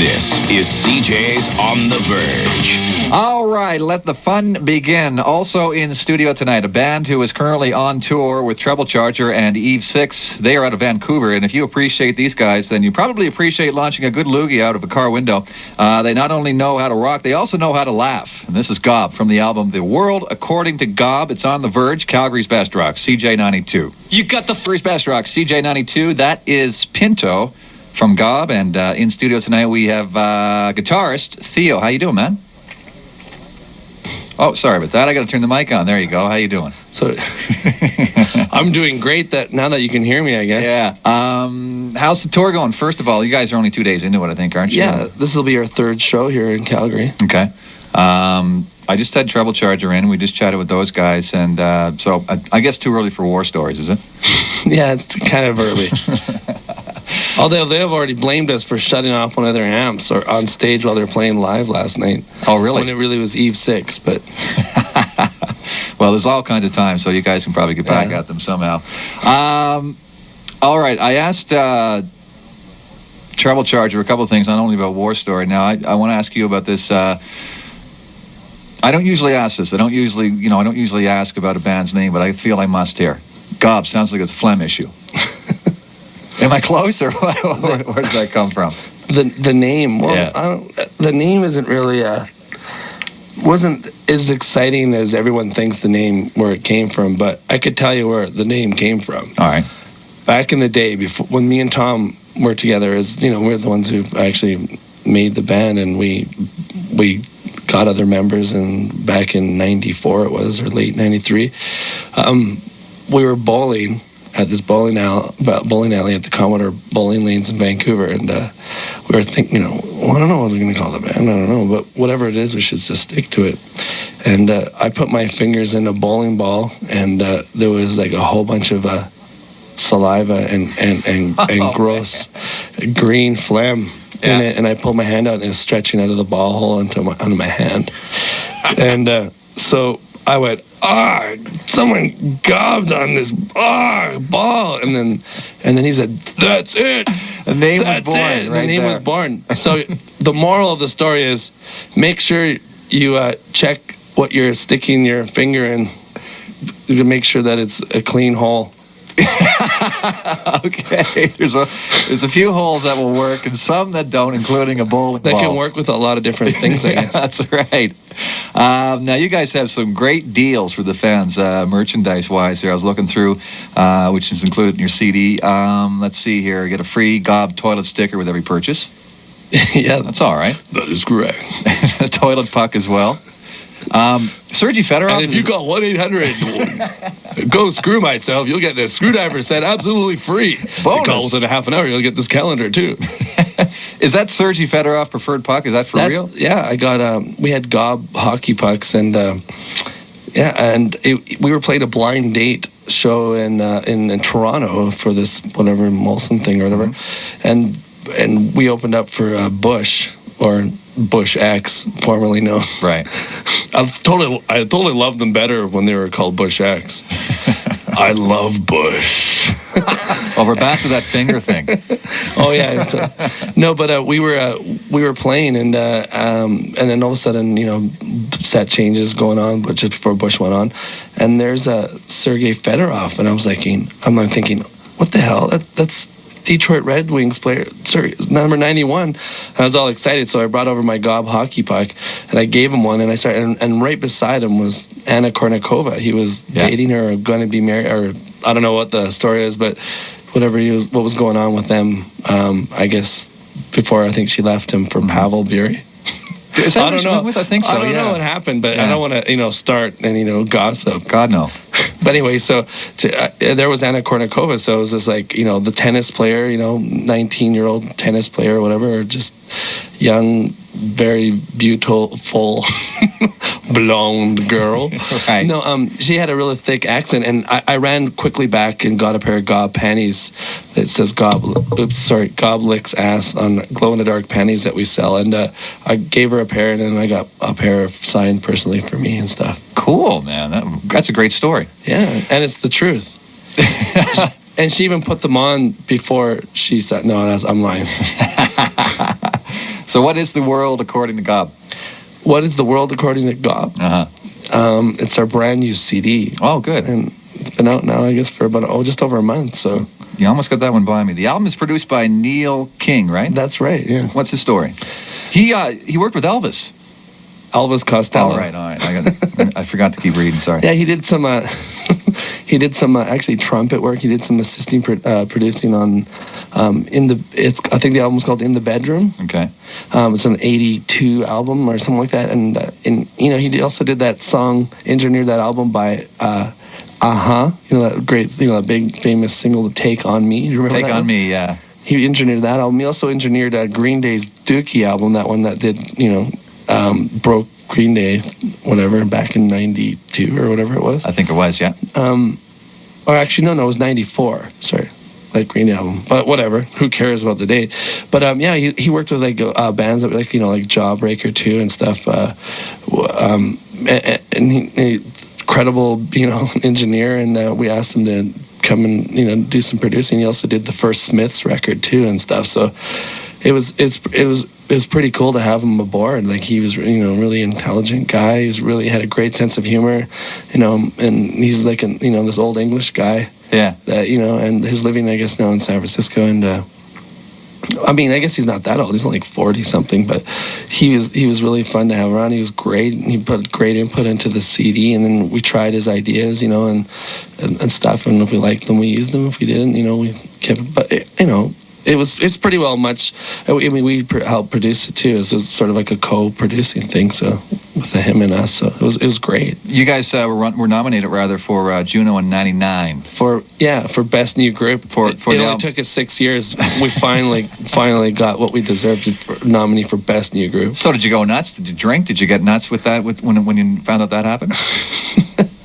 This is CJ's On the Verge. All right, let the fun begin. Also in the studio tonight, a band who is currently on tour with Treble Charger and Eve 6. They are out of Vancouver, and if you appreciate these guys, then you probably appreciate launching a good loogie out of a car window. They not only know how to rock, they also know how to laugh. And this is Gob from the album The World According to Gob. It's on The Verge, Calgary's best rock, Cjay92. You got the Calgary's best rock, Cjay92. That is Pinto from Gob, and in studio tonight we have guitarist Theo. How you doing, man? Oh, sorry about that. I got to turn the mic on. There you go. How you doing? So, I'm doing great. Now that you can hear me, I guess. Yeah. How's the tour going? First of all, you guys are only 2 days into it, I think, aren't you? Yeah. This will be our third show here in Calgary. Okay. I just had Treble Charger in. We just chatted with those guys, and so I guess too early for war stories, is it? Yeah, it's kind of early. Although they have already blamed us for shutting off one of their amps or on stage while they were playing live last night. Oh, really? When it really was Eve 6, but... Well, there's all kinds of time, so you guys can probably get back at them somehow. All right, I asked Treble Charger a couple of things, not only about War Story. Now, I want to ask you about this. I don't usually ask this. I don't usually ask about a band's name, but I feel I must here. Gob sounds like it's a phlegm issue. Am I close, or where does that come from? The name, well, Yeah. the name isn't really wasn't as exciting as everyone thinks the name where it came from, but I could tell you where the name came from. All right. Back in the day, before when me and Tom were together, we're the ones who actually made the band, and we got other members, and back in '94 it was, or late '93, we were bowling at this bowling alley at the Commodore Bowling Lanes in Vancouver, and we were thinking, I don't know what we're going to call the band, I don't know, but whatever it is, we should just stick to it. And I put my fingers in a bowling ball, and there was like a whole bunch of saliva and gross green phlegm in it, and I pulled my hand out, and it was stretching out of the ball hole onto my hand. And so I went, someone gobbed on this ball, and then he said, "That's it." The name was That's born. it. Right the name there. was born. So the moral of the story is, make sure you check what you're sticking your finger in to make sure that it's a clean hole. Okay. There's a few holes that will work and some that don't, including a bowling ball. That can work with a lot of different things, I guess. That's right. Now, you guys have some great deals for the fans, merchandise-wise here. I was looking through, which is included in your CD. Let's see here. Get a free Gob toilet sticker with every purchase. Yeah, That's all right. that is correct. A toilet puck as well. Sergey Fedorov. And if you call 1-800 go screw myself, you'll get this screwdriver set absolutely free. Bonus. You call within a half an hour, you'll get this calendar too. Is that Sergey Fedorov preferred puck? Is that for real? Yeah, I got we had Gob hockey pucks, and we were playing a blind date show in Toronto for this whatever Molson thing or whatever, and we opened up for Bush, or Bush X, formerly known. Right. I totally loved them better when they were called Bush X. I love Bush. Well, we're back to that finger thing. Oh yeah, no, but we were playing, and then all of a sudden, set changes going on, but just before Bush went on, and there's Sergey Fedorov, and I'm thinking, what the hell? That's Detroit Red Wings player, number 91. I was all excited, so I brought over my Gob hockey puck, and I gave him one, and I started, and right beside him was Anna Kournikova. He was dating her, or going to be married, or I don't know what the story is, but what was going on with them, I guess, before I think she left him for Pavel Bure. Is that what she went with? I think so, I don't know what happened, but I don't want to, start and, gossip. God, no. But anyway, so there was Anna Kournikova, so it was just like, the tennis player, 19-year-old tennis player or whatever, or just young, very beautiful, blonde girl. Right. No, she had a really thick accent, and I ran quickly back and got a pair of Gob panties that says Gob licks ass on glow-in-the-dark panties that we sell, and I gave her a pair, and then I got a pair signed personally for me and stuff. Cool, man. That's a great story. Yeah, and it's the truth. And she even put them on before she said, no, I'm lying. So So what is the world according to Gob? What is the world according to Gob? It's our brand new CD. Oh, good. And it's been out now, I guess, for about just over a month. So you almost got that one by me. The album is produced by Neil King, right? That's right. Yeah. What's his story? He worked with Elvis. Elvis Costello. All right. I forgot to keep reading. Sorry. Yeah, he did some. He did some actually trumpet work. He did some assisting producing on. I think the album was called In the Bedroom. Okay. It's an '82 album or something like that, and he also did that song, engineered that album by. That great, that big famous single, "Take on Me." You remember Take that on one? Me, yeah. He engineered that album. He also engineered Green Day's Dookie album, that one that did, broke Green Day, whatever, back in '92 or whatever it was. I think it was, yeah. Or actually, no, it was '94. Sorry, that Green Day album. But whatever, who cares about the date? But he worked with bands that were like Jawbreaker too and stuff. And he credible, engineer, and we asked him to come and do some producing. He also did the first Smiths record too and stuff. So it was pretty cool to have him aboard. Like, he was really intelligent guy. He had a great sense of humor, and he's like this old English guy. Yeah. That and he's living, I guess, now in San Francisco. And I guess he's not that old. He's only like 40 something, but he was really fun to have around. He was great. He put great input into the CD, and then we tried his ideas, and stuff. And if we liked them, we used them. If we didn't, we kept. But it's pretty well much. We helped produce it too. It was sort of like a co-producing thing. So with him and us, so it was great. You guys were nominated rather for Juno in '99 for best new group. It only took us 6 years. We finally got what we deserved, nominee for best new group. So did you go nuts? Did you drink? Did you get nuts with that when you found out that happened?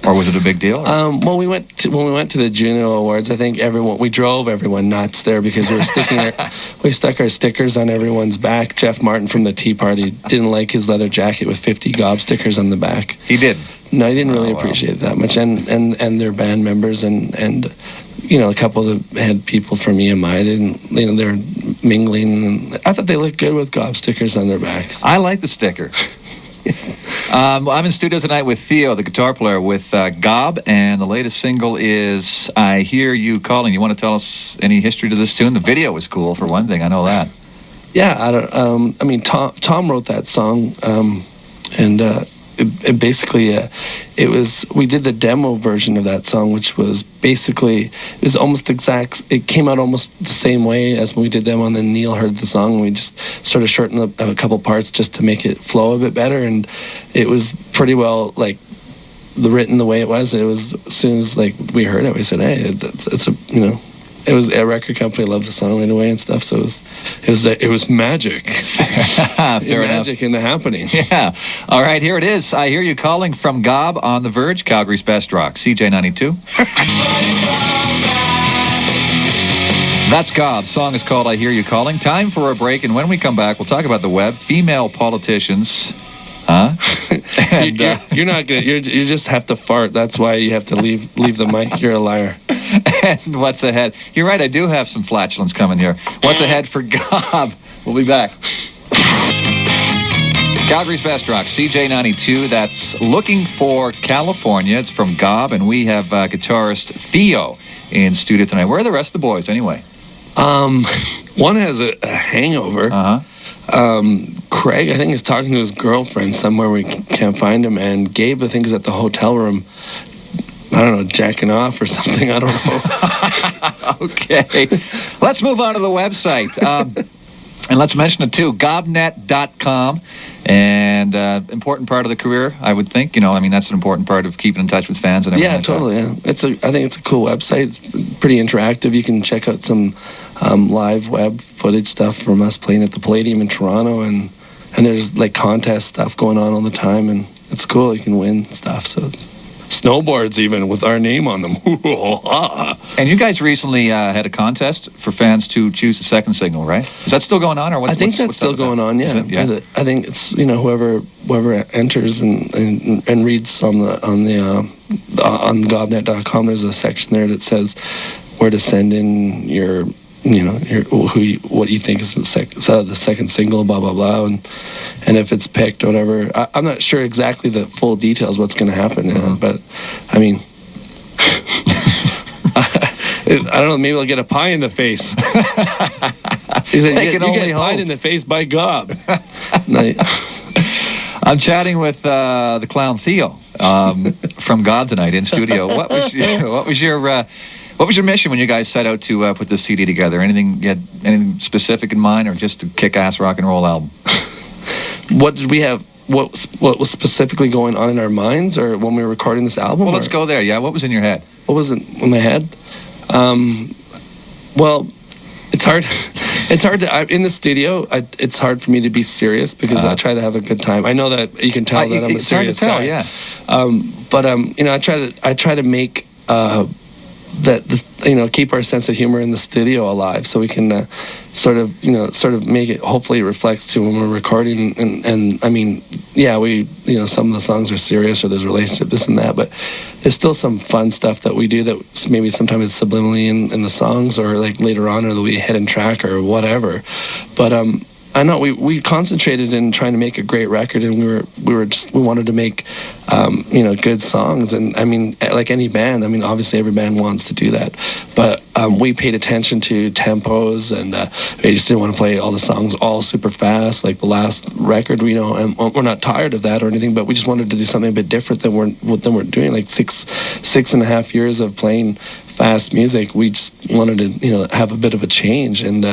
Or was it a big deal? When we went to the Juno Awards, I think we drove everyone nuts there because we were we stuck our stickers on everyone's back. Jeff Martin from the Tea Party didn't like his leather jacket with 50 Gob stickers on the back. He did. No, I didn't really appreciate it that much, and their band members and a couple of the head people from EMI didn't. They were mingling, and I thought they looked good with Gob stickers on their backs. I like the sticker. I'm in studio tonight with Theo, the guitar player, with Gob, and the latest single is "I Hear You Calling." You want to tell us any history to this tune? The video was cool, for one thing. I know that. Yeah, Tom wrote that song, and it basically we did the demo version of that song, which was basically almost exact. It came out almost the same way as when we did demo, and then Neil heard the song, and we just sort of shortened up a couple parts just to make it flow a bit better, and it was pretty well written the way it was. It was, as soon as we heard it, we said, hey, it was a record company loved the song right away and stuff. So it was magic. Magic in the happening. Yeah. All right, here it is. I Hear You Calling from Gob on the Verge, Calgary's best rock. Cjay92. That's Gob. Song is called I Hear You Calling. Time for a break, and when we come back, we'll talk about the web, female politicians. Huh? And, you're not good. You just have to fart. That's why you have to leave the mic. You're a liar. And what's ahead? You're right, I do have some flatulence coming here. What's ahead for Gob? We'll be back. Calgary's best rock, Cjay92. That's Looking for California. It's from Gob, and we have guitarist Theo in studio tonight. Where are the rest of the boys, anyway? One has a hangover. Craig, I think, is talking to his girlfriend somewhere. We can't find him. And Gabe, I think, is at the hotel room. I don't know, jacking off or something. I don't know. Okay. Let's move on to the website. And let's mention it, too, gobnet.com. And important part of the career, I would think. That's an important part of keeping in touch with fans and everything. Yeah, totally. Yeah. I think it's a cool website. It's pretty interactive. You can check out some live web footage stuff from us playing at the Palladium in Toronto. And there's, contest stuff going on all the time. And it's cool. You can win stuff. So snowboards even with our name on them. And you guys recently had a contest for fans to choose the second single, right? Is that still going on, or I think that's still going on. Yeah. I think it's whoever enters and reads on gobnet.com. There's a section there that says where to send in your what you think is the second single, blah blah blah, and if it's picked or whatever. I'm not sure exactly the full details what's going to happen, but I mean, I don't know. Maybe I'll get a pie in the face. He said, you get pie in the face by Gob. I'm chatting with the clown Theo from God tonight in studio. What was your mission when you guys set out to put this CD together? Anything specific in mind, or just a kick-ass rock and roll album? What did we have? What was specifically going on in our minds, or when we were recording this album? Well, let's go there. Yeah, what was in your head? What was in my head? Well, it's hard. It's hard to in the studio. It's hard for me to be serious because I try to have a good time. I know that you can tell that I'm a serious guy. Yeah. But I try to make keep our sense of humor in the studio alive, so we can sort of make it. Hopefully, it reflects to when we're recording. And I mean, yeah, some of the songs are serious, or there's relationship, this and that, but there's still some fun stuff that we do that maybe sometimes it's subliminally in the songs, or like later on, or the way hidden track or whatever. But I know we concentrated in trying to make a great record, and we wanted to make good songs. And I mean, like any band, I mean, obviously every band wants to do that, but we paid attention to tempos, and we just didn't want to play all the songs all super fast like the last record. And we're not tired of that or anything, but we just wanted to do something a bit different than we're doing. Like six and a half years of playing fast music, we just wanted to have a bit of a change and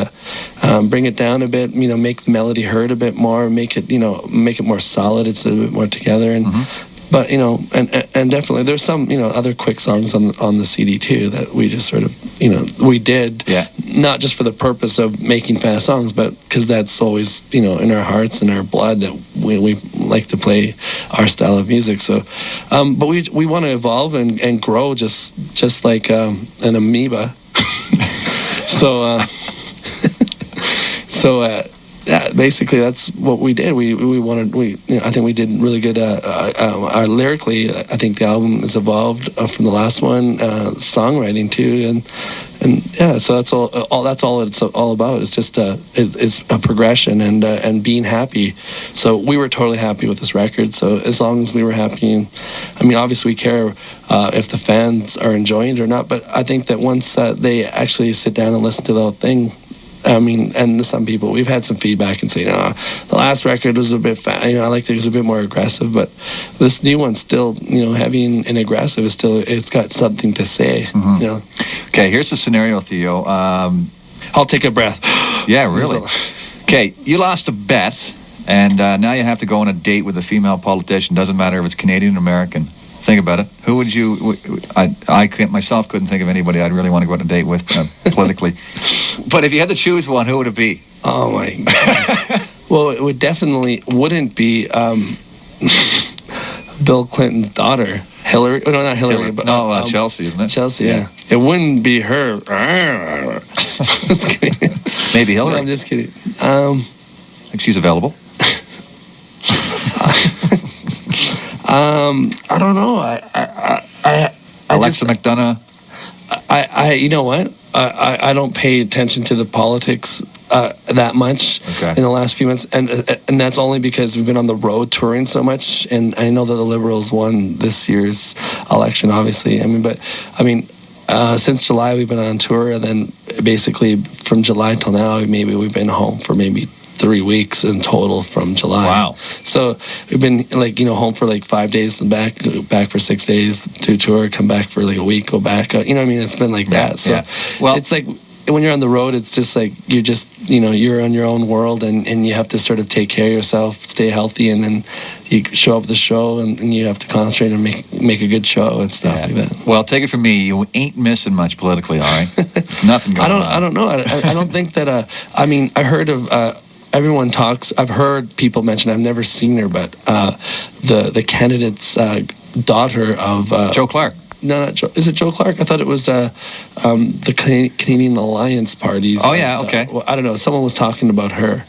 bring it down a bit, make the melody heard a bit more, make it more solid, it's a bit more together. And but and definitely there's some other quick songs on the CD too that we just sort of we did, not just for the purpose of making fast songs, but because that's always in our hearts and our blood, that we like to play our style of music. So but we want to evolve and grow just like an amoeba. So yeah, basically that's what we did. I think we did really good. Lyrically, I think the album has evolved from the last one. Songwriting too, and yeah. So that's all it's all about. It's just it's a progression and being happy. So we were totally happy with this record. So as long as we were happy, I mean, obviously we care if the fans are enjoying it or not. But I think that once they actually sit down and listen to the whole thing. I mean, and some people, we've had some feedback and say, the last record was a bit I liked it, it was a bit more aggressive, but this new one's still, heavy and aggressive. It's got something to say, Okay, here's the scenario, Theo. I'll take a breath. Yeah, really. Okay, you lost a bet, and now you have to go on a date with a female politician. Doesn't matter if it's Canadian or American. Think about it. Who would you? I myself couldn't think of anybody I'd really want to go on a date with politically. But if you had to choose one, who would it be? Oh my God. Well, it wouldn't be Bill Clinton's daughter, Hillary. Oh, no, not Hillary, but Chelsea, isn't it? Chelsea, yeah. It wouldn't be her. Just kidding. Maybe Hillary. No, I'm just kidding. Think she's available? I don't know. Alexa McDonough. You know what? I don't pay attention to the politics that much in the last few months, and that's only because we've been on the road touring so much, and I know that the Liberals won this year's election, obviously. Since July we've been on tour, and then basically from July till now, maybe we've been home for maybe 3 weeks in total from July. Wow. So we've been home for 5 days and back for 6 days, do tour, come back for a week, go back. It's been like that. So well, it's like when you're on the road, it's just like you're just, you're on your own world, and you have to sort of take care of yourself, stay healthy, and then you show up at the show, and you have to concentrate and make a good show and stuff like that. Well, take it from me, you ain't missing much politically, all right? Nothing going on. I don't know. I don't think that, I heard of... everyone talks. I've heard people mention. I've never seen her, but the candidate's daughter of Joe Clark. No, not Joe. Is it Joe Clark? I thought it was the Canadian Alliance parties. Oh yeah, okay. I don't know. Someone was talking about her,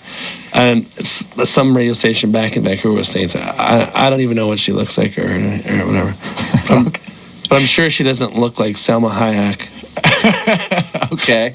and some radio station back in Vancouver was saying, I don't even know what she looks like or whatever. But I'm sure she doesn't look like Selma Hayek. Okay.